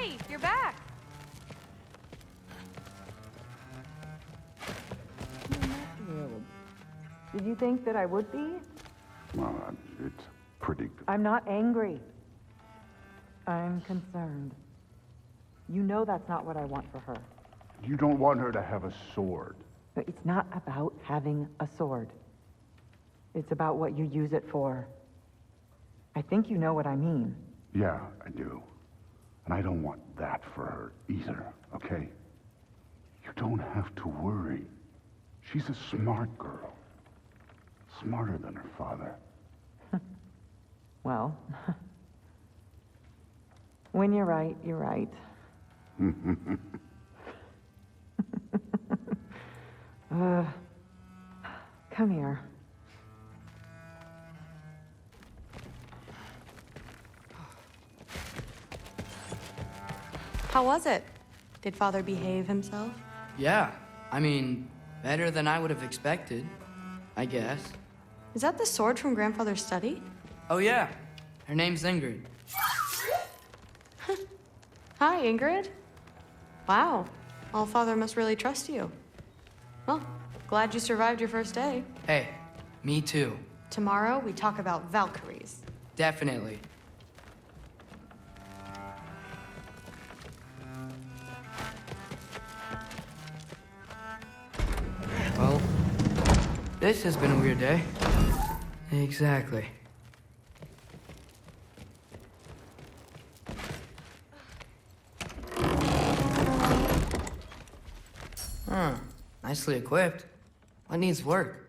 Hey, you're back. Did you think that I would be? Well, it's predictable. I'm not angry. I'm concerned. You know that's not what I want for her. You don't want her to have a sword. But it's not about having a sword. It's about what you use it for. I think you know what I mean. Yeah, I do. And I don't want that for her either, okay? You don't have to worry. She's a smart girl. Smarter than her father. Well, when you're right, you're right. Come here. How was it? Did Father behave himself? Yeah, I mean, better than I would have expected, I guess. Is that the sword from Grandfather's study? Oh yeah, her name's Ingrid. Hi, Ingrid. Wow, All-Father must really trust you. Well, glad you survived your first day. Hey, me too. Tomorrow, we talk about Valkyries. Definitely. Well, this has been a weird day. Exactly. Huh. Nicely equipped. What needs work?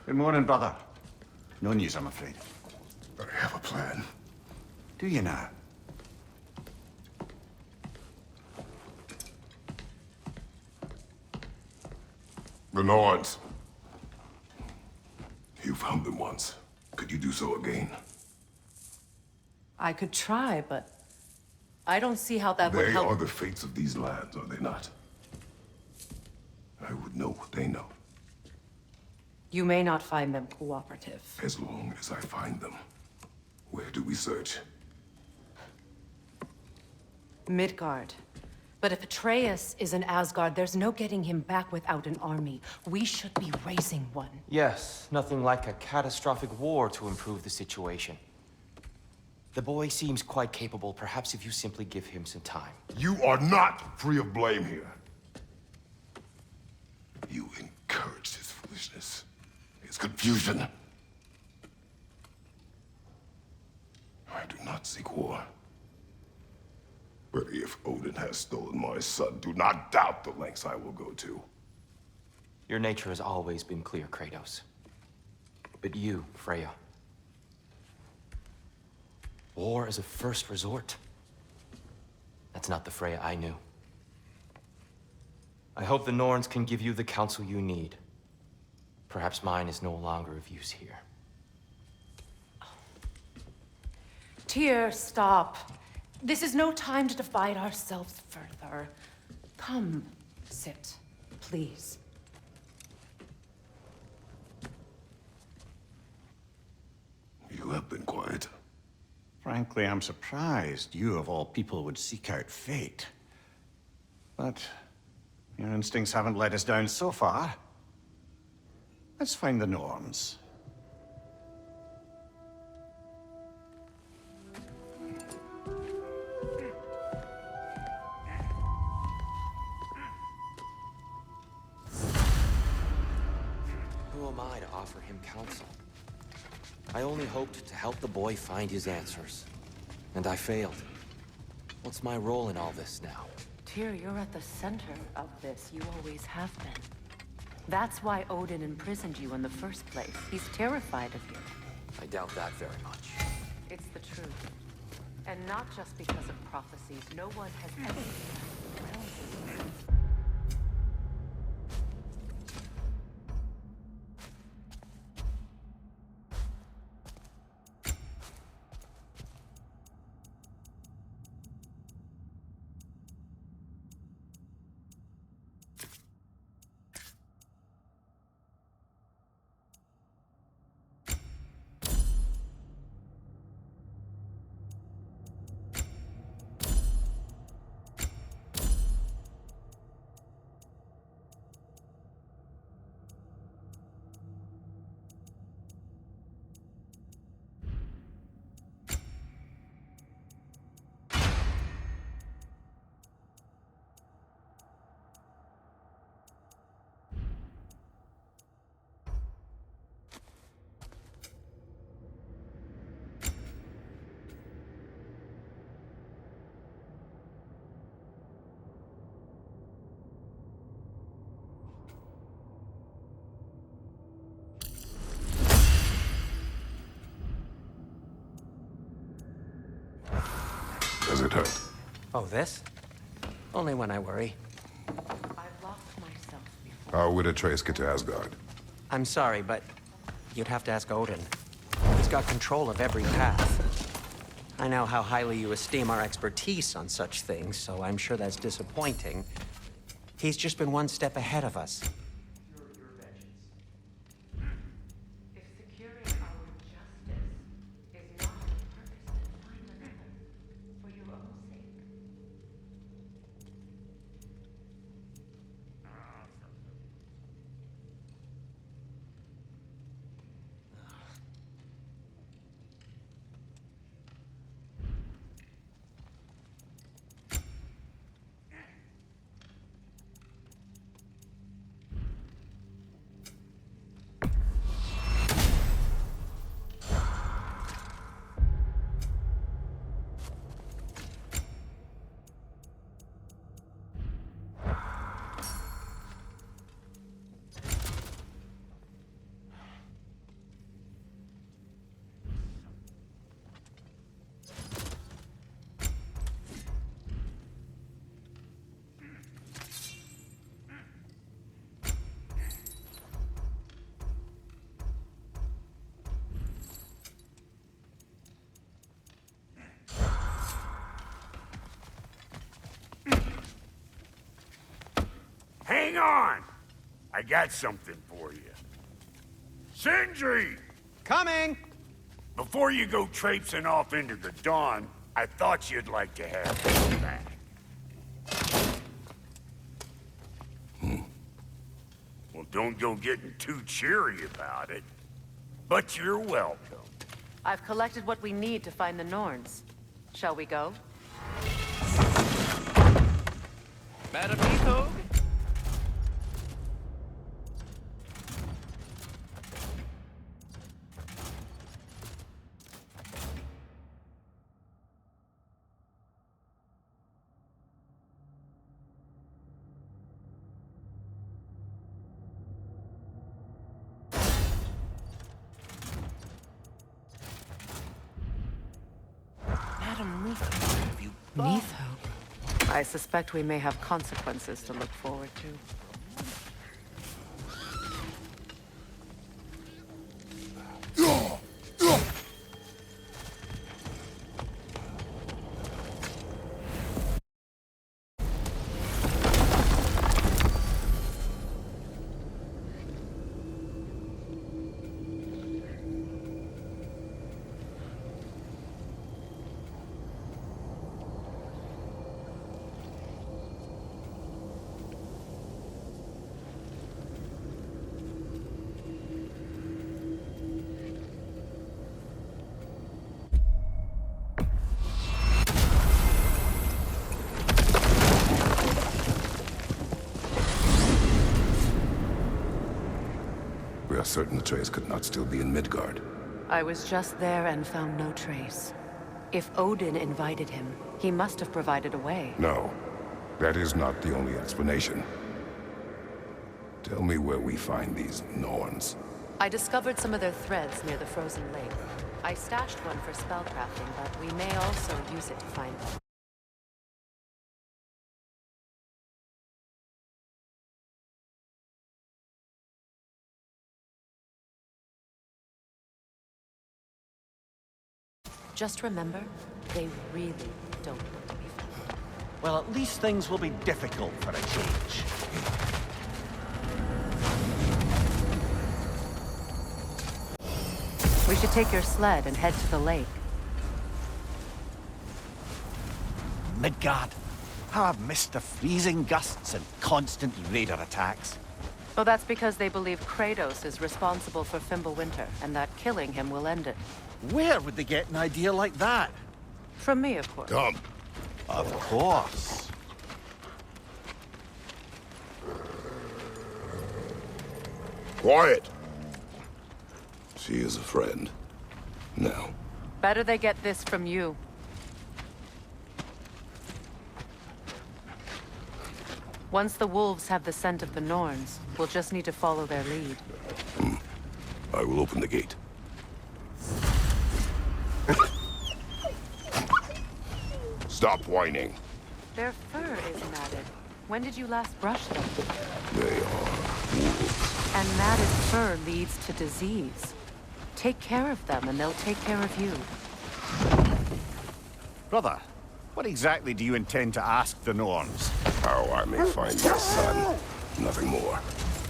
Good morning, brother. No news, I'm afraid. I have a plan. Do you now? The Nords. You found them once. Could you do so again? I could try, but I don't see how that would They help. are the fates of these lands, are they not? I would know what they know, You may not find them cooperative. as long as I find them. Where do we search? Midgard. But if Atreus is in Asgard, there's no getting him back without an army. We should be raising one. Yes, nothing like a catastrophic war to improve the situation. The boy seems quite capable, perhaps if you simply give him some time. You are not free of blame here. You encouraged his foolishness, his confusion. I do not seek war. But if Odin has stolen my son, do not doubt the lengths I will go to. Your nature has always been clear, Kratos. But you, Freya. War is a first resort. That's not the Freya I knew. I hope the Norns can give you the counsel you need. Perhaps mine is no longer of use here. Tyr, stop. This is no time to divide ourselves further. Come, sit, please. You have been quiet. Frankly, I'm surprised you, of all people, would seek out fate. But your instincts haven't let us down so far. Let's find the Norns. Who am I to offer him counsel? I only hoped to help the boy find his answers. And I failed. What's my role in all this now? Tyr, you're at the center of this. You always have been. That's why Odin imprisoned you in the first place. He's terrified of you. I doubt that very much. It's the truth. And not just because of prophecies. No one has ever seen reality. Does it hurt? Oh, this? Only when I worry. I've lost myself before. How would Atreus get to Asgard? I'm sorry, but you'd have to ask Odin. He's got control of every path. I know how highly you esteem our expertise on such things, so I'm sure that's disappointing. He's just been one step ahead of us. If securing our justice is not your purpose, then find another. For your own sake. Hang on! I got something for you. Sindri! Coming! Before you go traipsing off into the dawn, I thought you'd like to have this back. Well, don't go getting too cheery about it. But you're welcome. I've collected what we need to find the Norns. Shall we go? Madam Etho? Neitho. I suspect we may have consequences to look forward to. We are certain Atreus could not still be in Midgard. I was just there and found no trace. If Odin invited him, he must have provided a way. No, that is not the only explanation. Tell me where we find these Norns. I discovered some of their threads near the frozen lake. I stashed one for spellcrafting, but we may also use it to find them. Just remember, they really don't want to be found. Well, at least things will be difficult for a change. We should take your sled and head to the lake. Midgard. How I've missed the freezing gusts and constant raider attacks. Well, that's because they believe Kratos is responsible for Fimbulwinter, and that killing him will end it. Where would they get an idea like that? From me, of course. Come. Of course. Quiet! She is a friend. Now. Better they get this from you. Once the wolves have the scent of the Norns, we'll just need to follow their lead. I will open the gate. Stop whining. Their fur is matted. When did you last brush them? They are wolves. And matted fur leads to disease. Take care of them, and they'll take care of you. Brother, what exactly do you intend to ask the Norns? How I may find your son. Nothing more.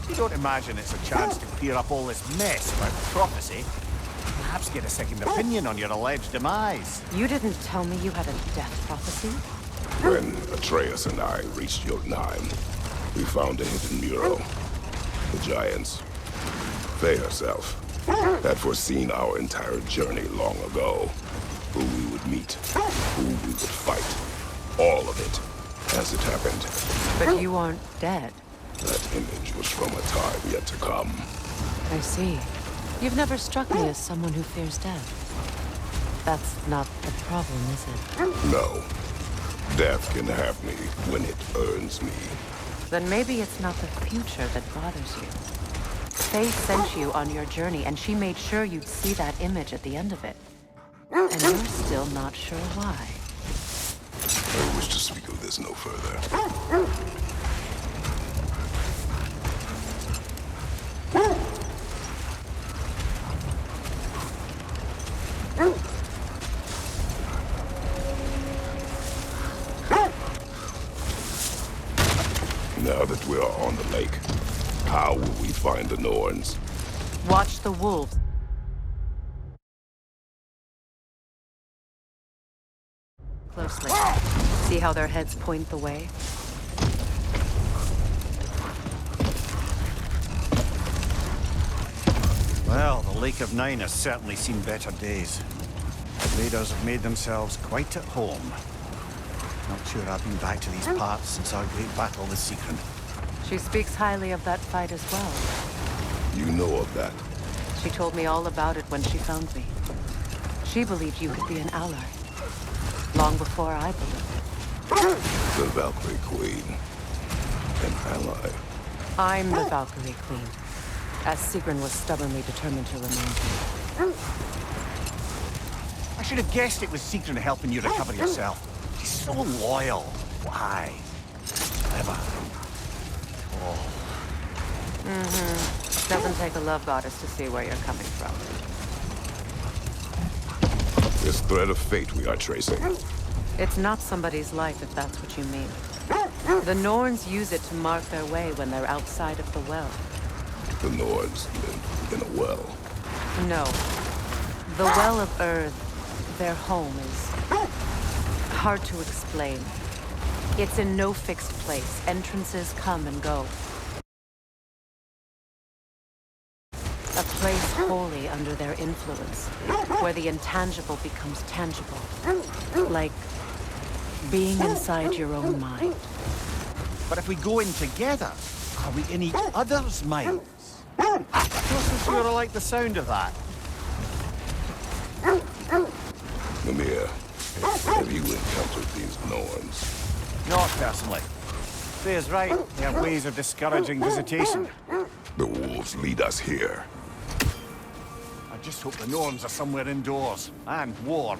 You don't imagine it's a chance to clear up all this mess about prophecy? Perhaps get a second opinion on your alleged demise. You didn't tell me you had a death prophecy? When Atreus and I reached Jotunheim, we found a hidden mural. The Giants, they herself, had foreseen our entire journey long ago. Who we would meet, who we would fight. All of it, as it happened. But you aren't dead. That image was from a time yet to come. I see. You've never struck me as someone who fears death. That's not the problem, is it? No. Death can have me when it earns me. Then maybe it's not the future that bothers you. Faye sent you on your journey, and she made sure you'd see that image at the end of it. And you're still not sure why. I wish to speak of this no further. Now that we are on the lake, how will we find the Norns? Watch the wolves. Closely. See how their heads point the way? Well, the Lake of Nine has certainly seen better days. The raiders have made themselves quite at home. Not sure I've been back to these parts since our great battle with Secret. She speaks highly of that fight as well. You know of that? She told me all about it when she found me. She believed you could be an ally. Long before I believed. The Valkyrie Queen. An ally. I'm the Valkyrie Queen, as Sigrun was stubbornly determined to remain me. I should have guessed it was Secret helping you recover yourself. She's so loyal. Why? Clever. Oh. Doesn't take a love goddess to see where you're coming from. This thread of fate we are tracing. It's not somebody's life, if that's what you mean. The Norns use it to mark their way when they're outside of the well. The Nords live in a well. No. The Well of Earth, their home, is hard to explain. It's in no fixed place. Entrances come and go. A place wholly under their influence, where the intangible becomes tangible. Like being inside your own mind. But if we go in together, are we in each other's minds? Not so sure I like the sound of that. Mimir, have you encountered these Norns? Not personally. Freya's right. They have ways of discouraging visitation. The wolves lead us here. I just hope the Norns are somewhere indoors and warm.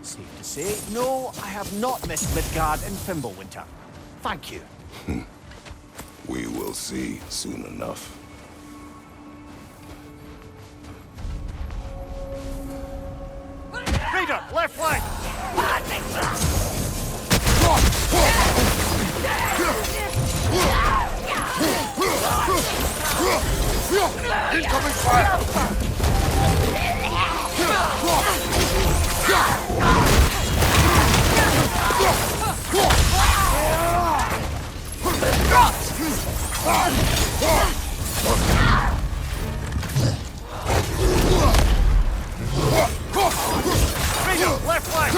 Safe to say, no, I have not missed Midgard in Fimbulwinter. Thank you. We will see soon enough. Raider, left flank! Incoming fire! Raider, left flank!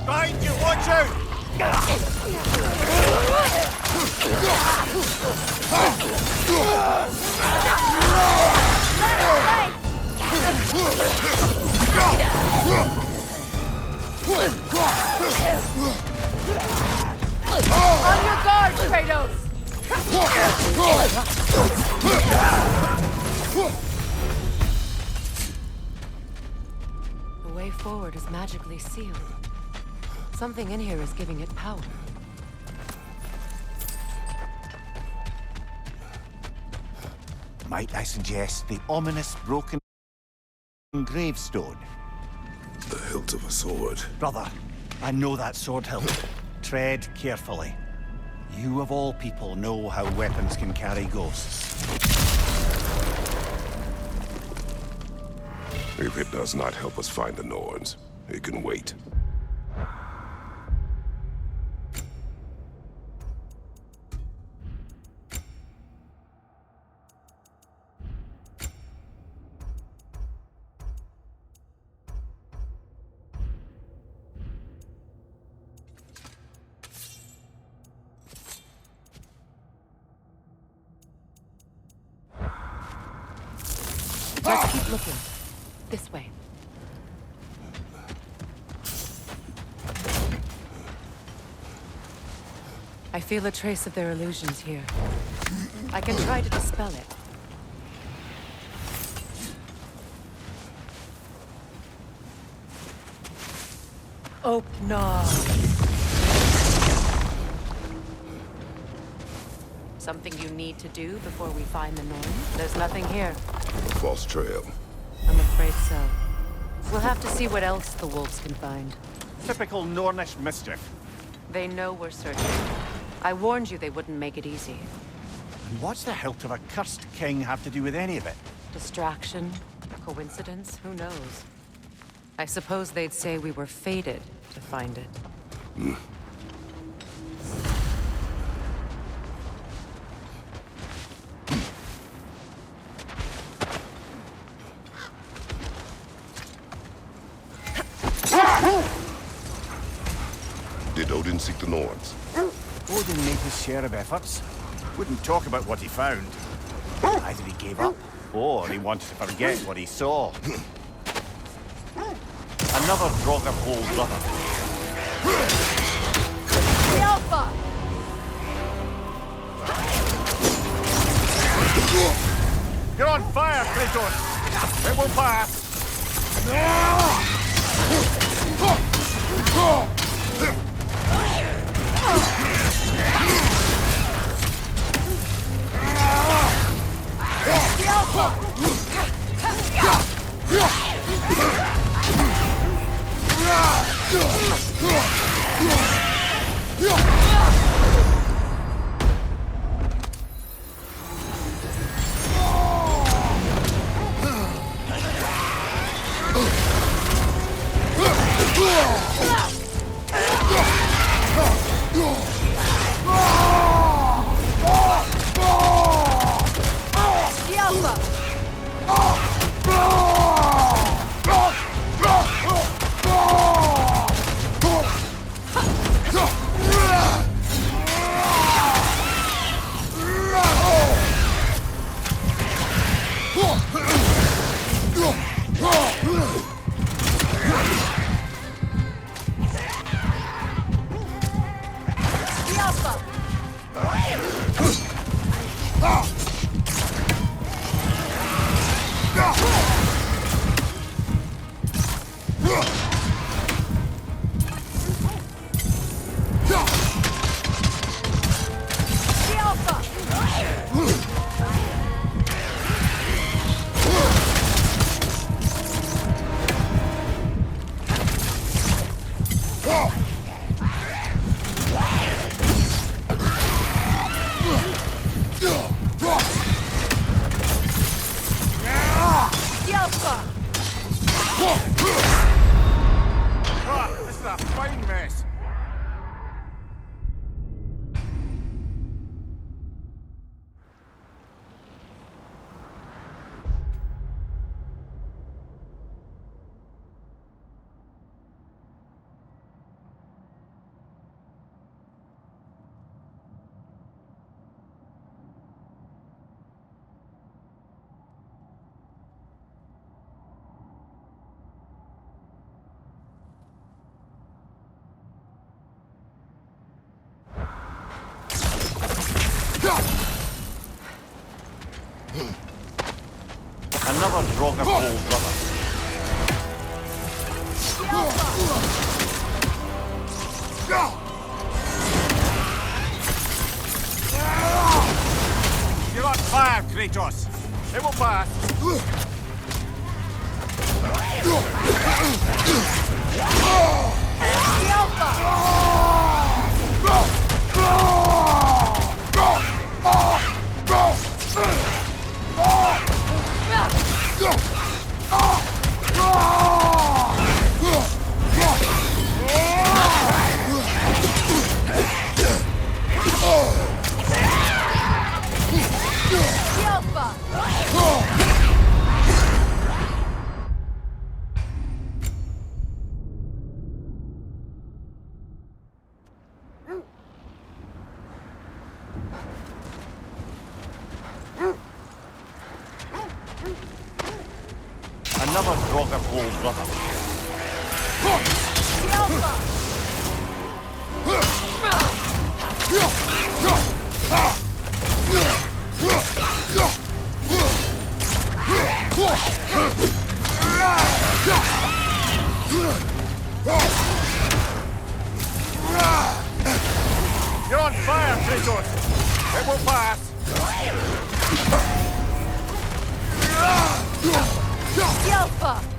Behind you, watch out! On your guard, Kratos! The way forward is magically sealed. Something in here is giving it power. Might I suggest the ominous broken gravestone? The hilt of a sword. Brother, I know that sword hilt. Tread carefully. You of all people know how weapons can carry ghosts. If it does not help us find the Norns, it can wait. Let's keep looking. This way. I feel a trace of their illusions here. I can try to dispel it. Oh, no. Something you need to do before we find the norm? There's nothing here. False trail. I'm afraid so. We'll have to see what else the wolves can find. Typical Nornish mischief. They know we're searching. I warned you they wouldn't make it easy. And what's the hilt of a cursed king have to do with any of it? Distraction? Coincidence? Who knows? I suppose they'd say we were fated to find it. Did Odin seek the Norns? Odin made his share of efforts. Wouldn't talk about what he found. Either he gave up, or he wanted to forget what he saw. Another Draugr brother. The Alpha! You're on fire, Kratos! It will pass! The Alpha! This is a fine mess. Another Draugr brother. You're on fire, Kratos. It will pass. rock and roll brother. You're on fire, Kratos! It will pass! Yelpa!